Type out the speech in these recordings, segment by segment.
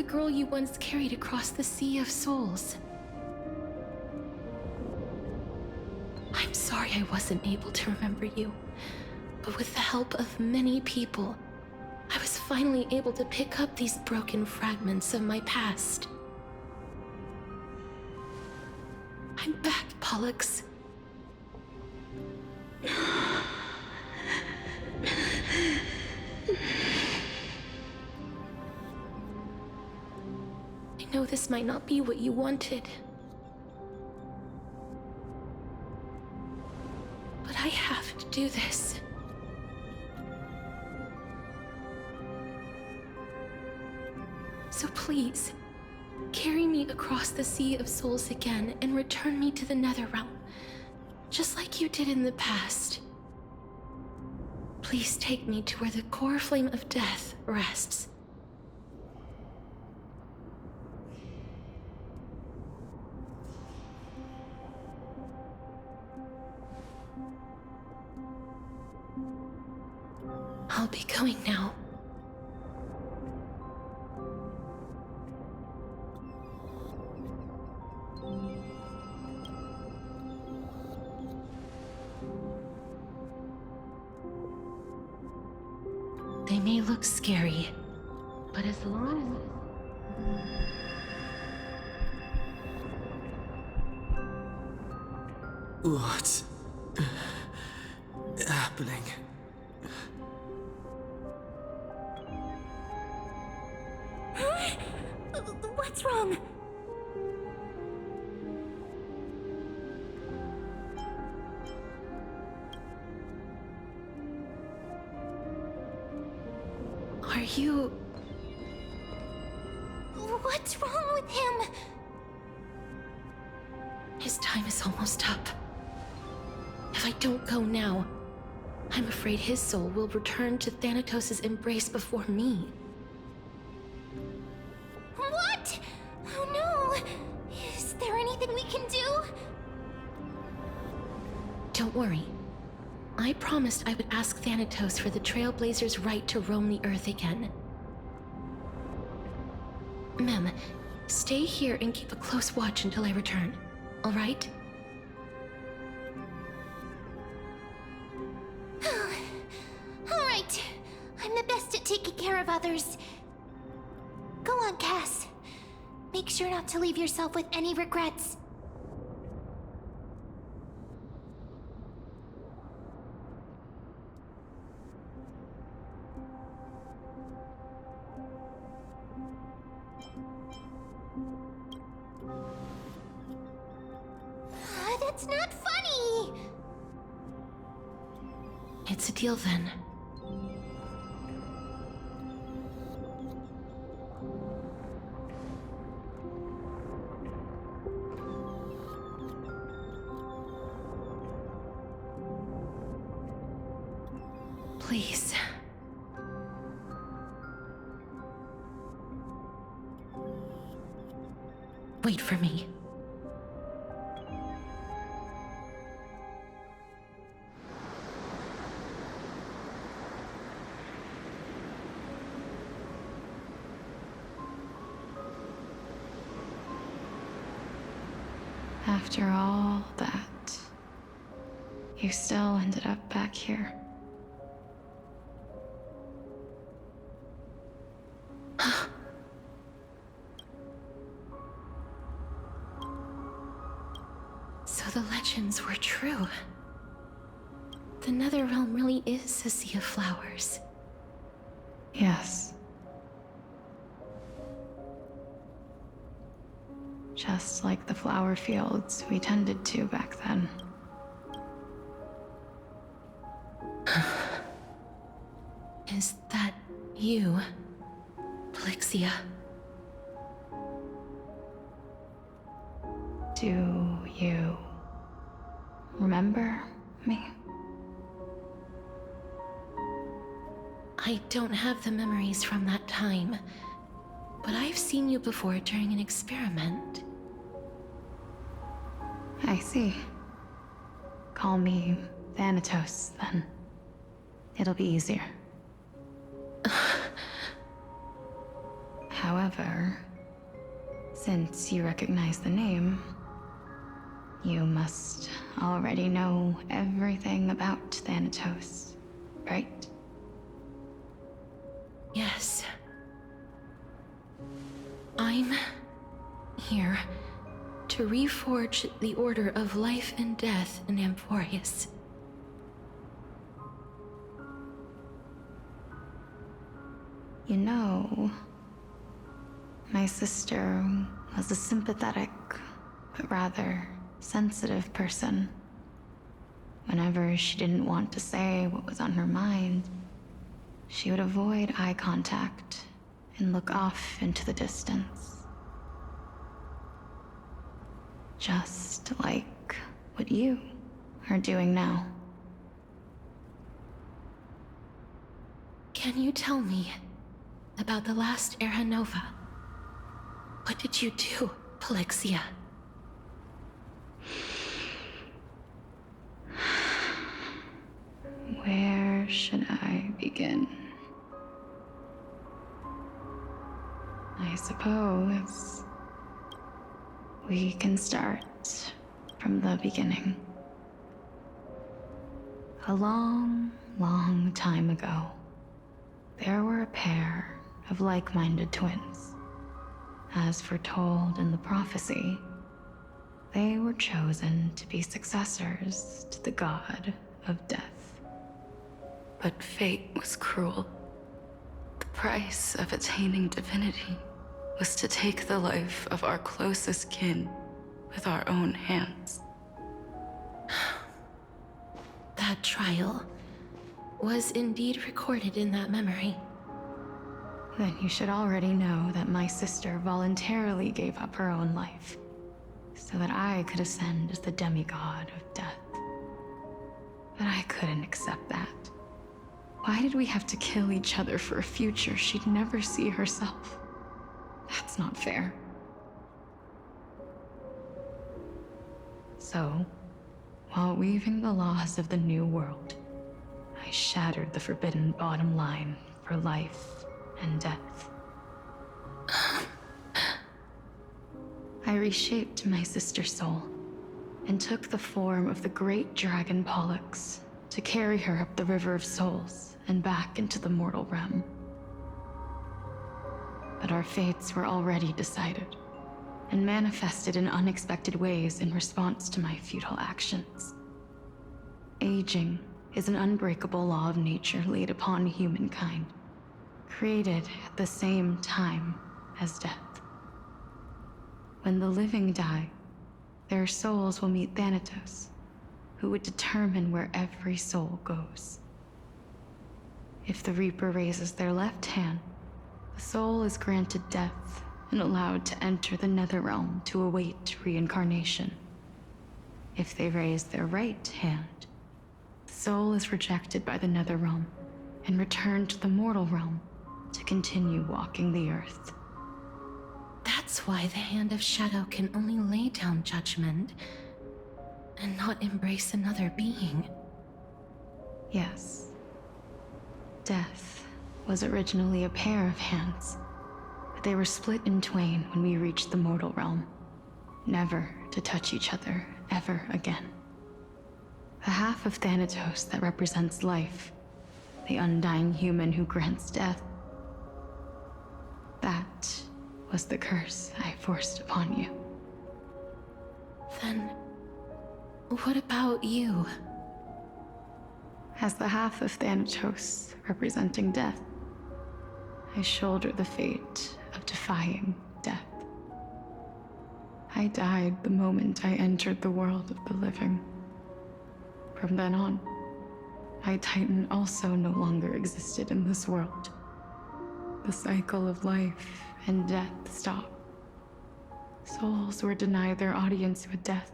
girl you once carried across the Sea of Souls. I'm sorry I wasn't able to remember you, but with the help of many people, I was finally able to pick up these broken fragments of my past. I'm back, Pollux. I know this might not be what you wanted, but I have to do this. So please, carry me across the Sea of Souls again and return me to the Netherrealm, just like you did in the past. Please take me to where the core flame of death rests. I'll be going now. They may look scary, but as long as... What's happening? What's wrong? Are you... What's wrong with him? His time is almost up. If I don't go now, I'm afraid his soul will return to Thanatos' embrace before me. What? Oh no! Is there anything we can do? Don't worry. I promised I would ask Thanatos for the Trailblazers' right to roam the Earth again. Mem, stay here and keep a close watch until I return, all right? All right. I'm the best at taking care of others. Go on, Cass. Make sure not to leave yourself with any regrets. That's not funny! It's a deal then. Please. Wait for me. After all that, you still ended up back here. So the legends were true. The Netherrealm really is a sea of flowers. Yes. Just like the flower fields we tended to back then. Is that you, Plixia? Do you remember me? I don't have the memories from that time, but I've seen you before during an experiment. I see. Call me Thanatos, then. It'll be easier. However, since you recognize the name, you must already know everything about Thanatos, right? Yes. I'm here to reforge the order of life and death in Amphorius. You know, my sister was a sympathetic, but rather sensitive person. Whenever she didn't want to say what was on her mind, she would avoid eye contact and look off into the distance. Just like what you are doing now. Can you tell me about the last Era Nova? What did you do, Polixia? Where should I begin? I suppose we can start from the beginning. A long, long time ago, there were a pair of like-minded twins. As foretold in the prophecy, they were chosen to be successors to the god of death. But fate was cruel. The price of attaining divinity was to take the life of our closest kin with our own hands. That trial was indeed recorded in that memory. Then you should already know that my sister voluntarily gave up her own life so that I could ascend as the demigod of death. But I couldn't accept that. Why did we have to kill each other for a future she'd never see herself? That's not fair. So, while weaving the laws of the new world, I shattered the forbidden bottom line for life and death. I reshaped my sister's soul and took the form of the great dragon Pollux to carry her up the River of Souls and back into the mortal realm. But our fates were already decided and manifested in unexpected ways in response to my futile actions. Aging is an unbreakable law of nature laid upon humankind, created at the same time as death. When the living die, their souls will meet Thanatos, who would determine where every soul goes. If the Reaper raises their left hand, the soul is granted death and allowed to enter the Netherrealm to await reincarnation. If they raise their right hand, the soul is rejected by the Netherrealm and returned to the mortal realm to continue walking the earth. That's why the Hand of Shadow can only lay down judgment and not embrace another being. Yes. Death was originally a pair of hands, but they were split in twain when we reached the mortal realm, never to touch each other ever again. The half of Thanatos that represents life, the undying human who grants death, that was the curse I forced upon you. Then, what about you? As the half of Thanatos representing death, I shoulder the fate of defying death. I died the moment I entered the world of the living. From then on, my Titan also no longer existed in this world. The cycle of life and death stopped. Souls were denied their audience with death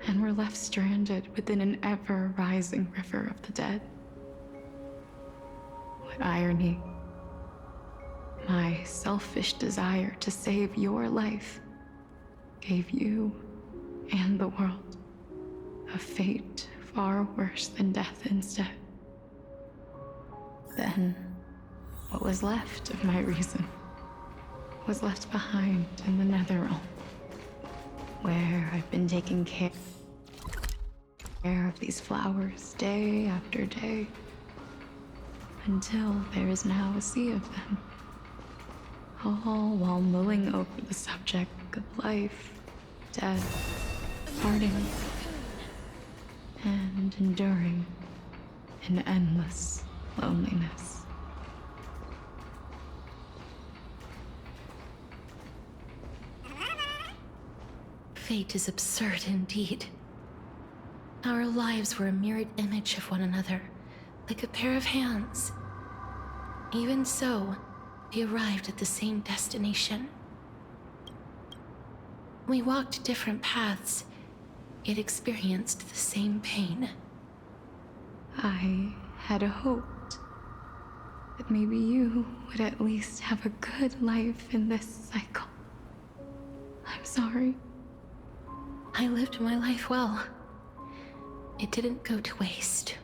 and were left stranded within an ever-rising river of the dead. What irony. My selfish desire to save your life gave you and the world a fate far worse than death instead. Then, what was left of my reason? was left behind in the Netherrealm, where I've been taking care of these flowers day after day, until there is now a sea of them, all while mulling over the subject of life, death, parting, and enduring an endless loneliness. Fate is absurd indeed. Our lives were a mirrored image of one another, like a pair of hands. Even so, we arrived at the same destination. We walked different paths, yet experienced the same pain. I had hoped that maybe you would at least have a good life in this cycle. I'm sorry. I lived my life well. It didn't go to waste.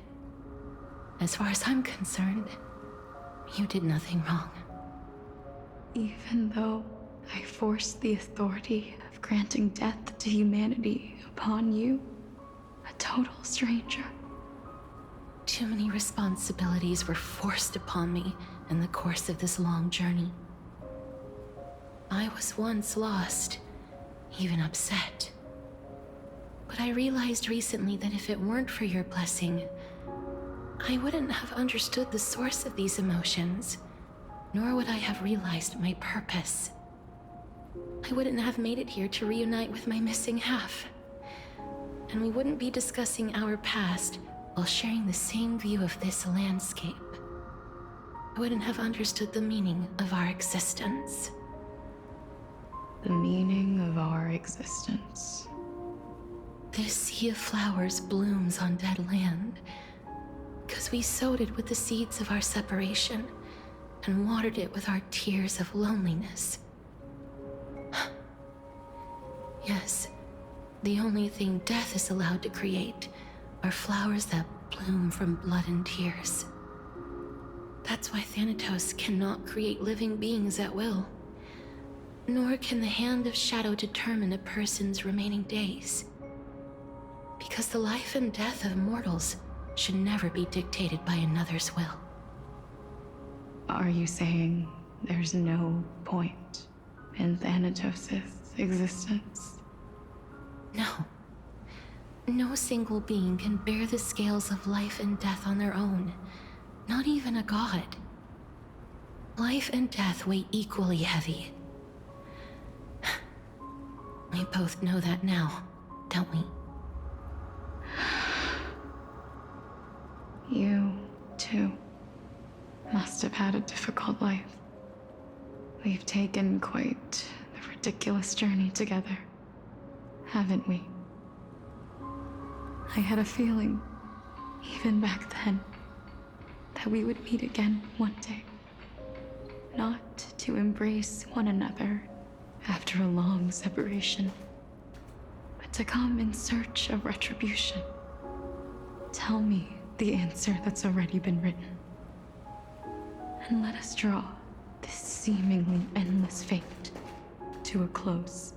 As far as I'm concerned, you did nothing wrong. Even though I forced the authority of granting death to humanity upon you, a total stranger. Too many responsibilities were forced upon me in the course of this long journey. I was once lost, even upset. But I realized recently that if it weren't for your blessing, I wouldn't have understood the source of these emotions, nor would I have realized my purpose. I wouldn't have made it here to reunite with my missing half. And we wouldn't be discussing our past while sharing the same view of this landscape. I wouldn't have understood the meaning of our existence. The meaning of our existence. This sea of flowers blooms on dead land because we sowed it with the seeds of our separation and watered it with our tears of loneliness. Yes, the only thing death is allowed to create are flowers that bloom from blood and tears. That's why Thanatos cannot create living beings at will, nor can the Hand of Shadow determine a person's remaining days. Because the life and death of mortals should never be dictated by another's will. Are you saying there's no point in Thanatos' existence? No. No single being can bear the scales of life and death on their own, not even a god. Life and death weigh equally heavy. We both know that now, don't we? You, too, must have had a difficult life. We've taken quite the ridiculous journey together, haven't we? I had a feeling, even back then, that we would meet again one day. Not to embrace one another after a long separation, but to come in search of retribution. Tell me the answer that's already been written, and let us draw this seemingly endless fate to a close.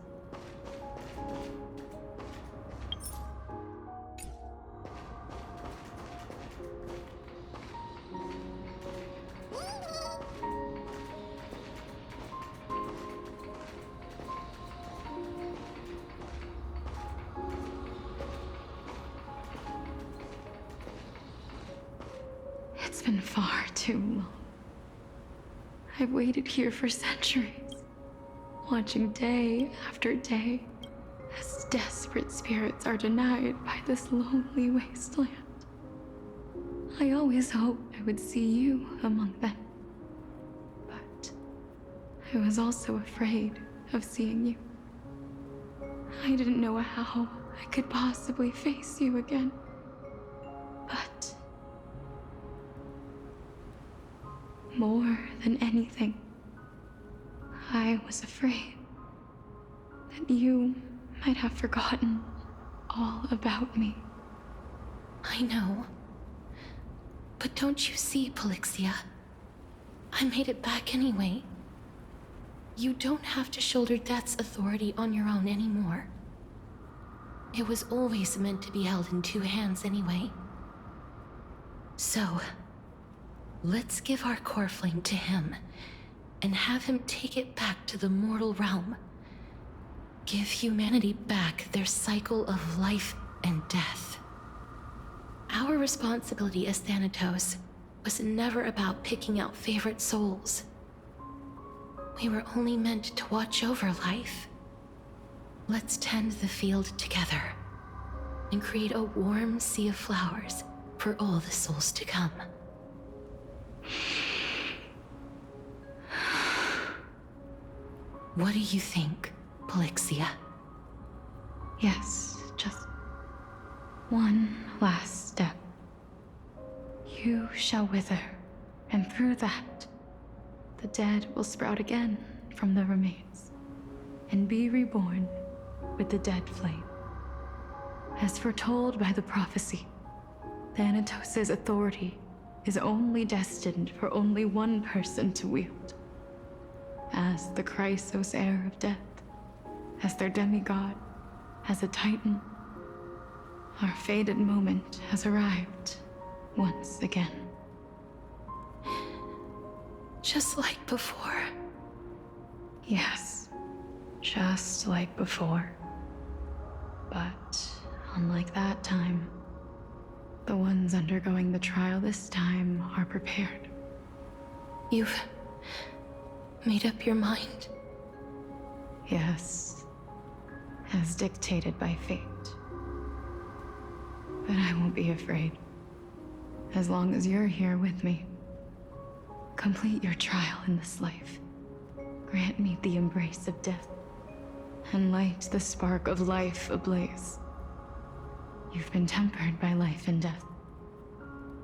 It's been far too long. I've waited here for centuries, watching day after day as desperate spirits are denied by this lonely wasteland. I always hoped I would see you among them, but I was also afraid of seeing you. I didn't know how I could possibly face you again, but more than anything, I was afraid that you might have forgotten all about me. I know. But don't you see, Polixia? I made it back anyway. You don't have to shoulder death's authority on your own anymore. It was always meant to be held in two hands anyway. So, let's give our core flame to him, and have him take it back to the mortal realm. Give humanity back their cycle of life and death. Our responsibility as Thanatos was never about picking out favorite souls. We were only meant to watch over life. Let's tend the field together and create a warm sea of flowers for all the souls to come. What do you think, Polixia? Yes, just one last step. You shall wither, and through that, the dead will sprout again from the remains, and be reborn with the dead flame. As foretold by the prophecy, Thanatos' authority is only destined for only one person to wield. As the Chrysos heir of death, as their demigod, as a titan, our fated moment has arrived once again. Just like before. Yes, just like before. But unlike that time, the ones undergoing the trial this time are prepared. You've made up your mind? Yes, as dictated by fate. But I won't be afraid. As long as you're here with me. Complete your trial in this life. Grant me the embrace of death, and light the spark of life ablaze. You've been tempered by life and death.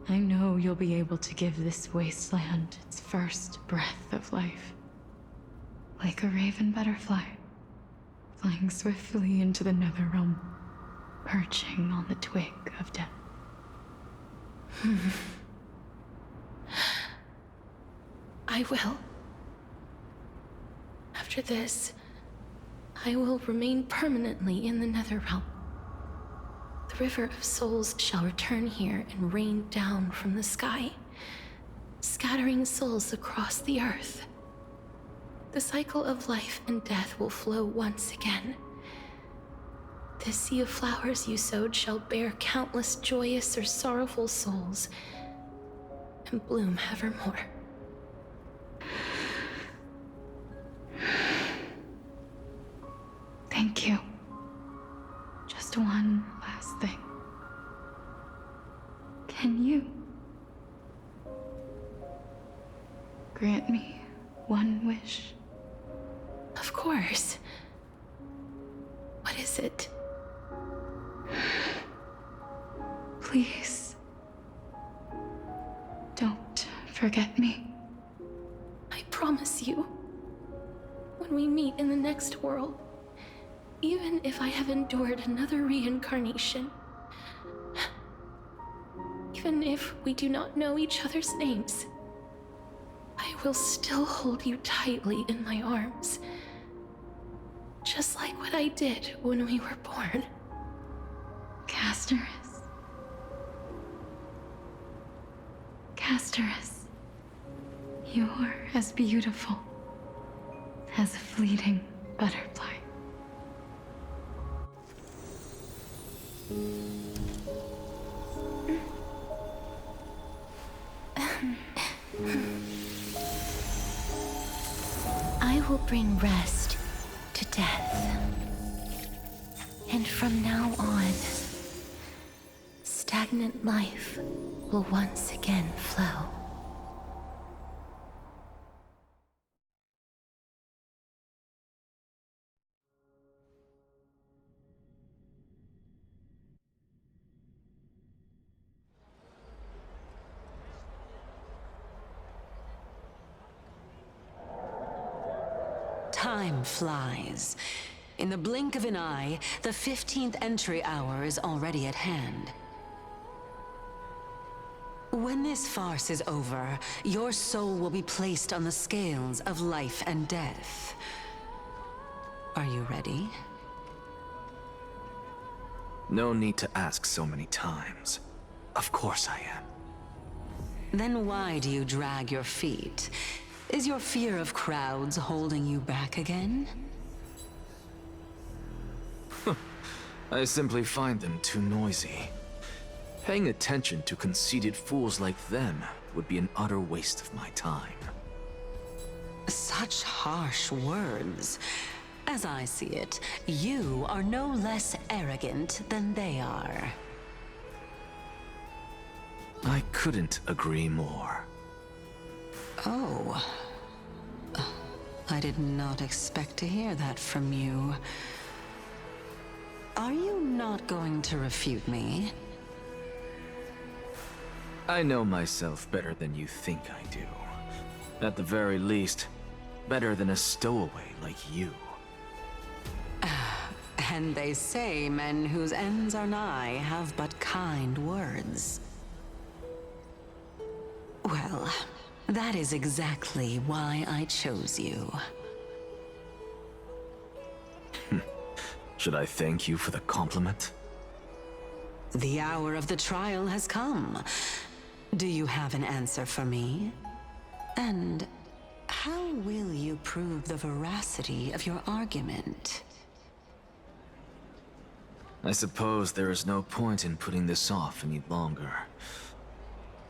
I know you'll be able to give this wasteland its first breath of life. Like a raven butterfly, flying swiftly into the netherrealm, perching on the twig of death. I will. After this, I will remain permanently in the Netherrealm. The River of Souls shall return here and rain down from the sky, scattering souls across the earth. The cycle of life and death will flow once again. This sea of flowers you sowed shall bear countless joyous or sorrowful souls, and bloom evermore. Thank you. Just one last thing. Can you grant me one wish? Of course. What is it? Please, don't forget me. I promise you, when we meet in the next world, even if I have endured another reincarnation, even if we do not know each other's names, I will still hold you tightly in my arms, just like what I did when we were born. Casterus. Casterus, you're as beautiful as a fleeting butterfly. I will bring rest to death. And from now on, stagnant life will once again flow. Time flies. In the blink of an eye, the 15th entry hour is already at hand. When this farce is over, your soul will be placed on the scales of life and death. Are you ready? No need to ask so many times. Of course I am. Then why do you drag your feet? Is your fear of crowds holding you back again? I simply find them too noisy. Paying attention to conceited fools like them would be an utter waste of my time. Such harsh words. As I see it, you are no less arrogant than they are. I couldn't agree more. Oh. I did not expect to hear that from you. Are you not going to refute me? I know myself better than you think I do. At the very least, better than a stowaway like you. And they say men whose ends are nigh have but kind words. Well, that is exactly why I chose you. Should I thank you for the compliment? The hour of the trial has come. Do you have an answer for me? And how will you prove the veracity of your argument? I suppose there is no point in putting this off any longer.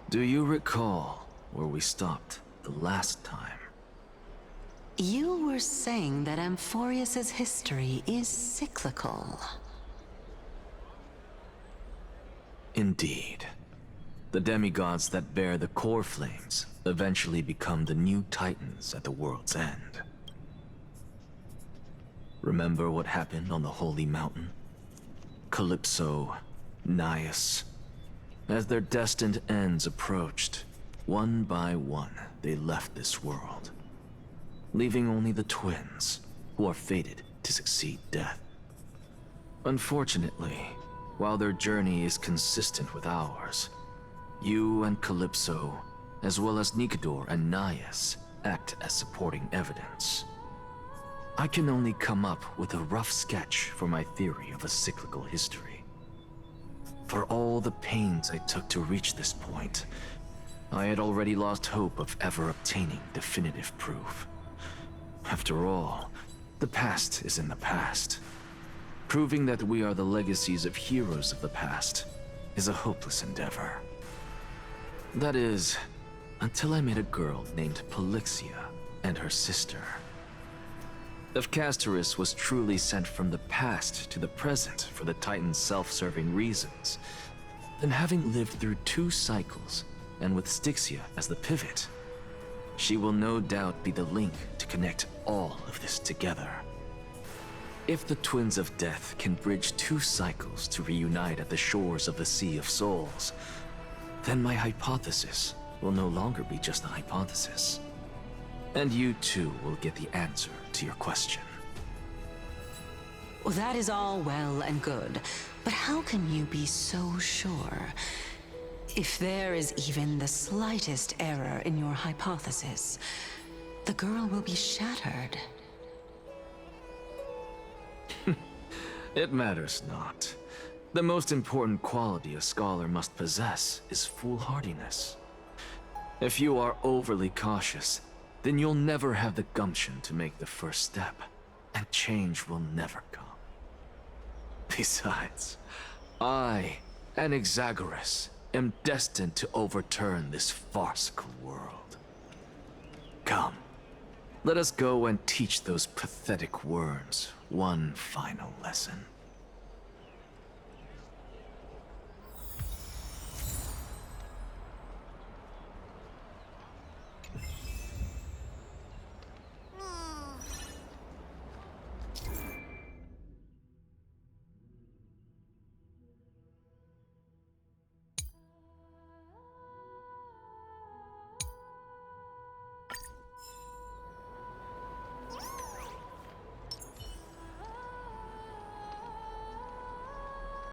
Do you recall where we stopped the last time? You were saying that Amphorius's history is cyclical. Indeed. The demigods that bear the core flames eventually become the new titans at the world's end. Remember what happened on the Holy Mountain? Calypso, Naias. As their destined ends approached, one by one they left this world, leaving only the twins, who are fated to succeed death. Unfortunately, while their journey is consistent with ours, you and Calypso, as well as Nikador and Naias, act as supporting evidence. I can only come up with a rough sketch for my theory of a cyclical history. For all the pains I took to reach this point, I had already lost hope of ever obtaining definitive proof. After all, the past is in the past. Proving that we are the legacies of heroes of the past is a hopeless endeavor. That is, until I met a girl named Polixia and her sister. If Castorus was truly sent from the past to the present for the Titan's self-serving reasons, then having lived through 2 cycles, and with Styxia as the pivot, she will no doubt be the link to connect all of this together. If the Twins of Death can bridge 2 cycles to reunite at the shores of the Sea of Souls, then my hypothesis will no longer be just a hypothesis. And you too will get the answer to your question. Well, that is all well and good, but how can you be so sure? If there is even the slightest error in your hypothesis, the girl will be shattered. It matters not. The most important quality a scholar must possess is foolhardiness. If you are overly cautious, then you'll never have the gumption to make the first step, and change will never come. Besides, I, Anaxagoras, am destined to overturn this farcical world. Come, let us go and teach those pathetic worms one final lesson.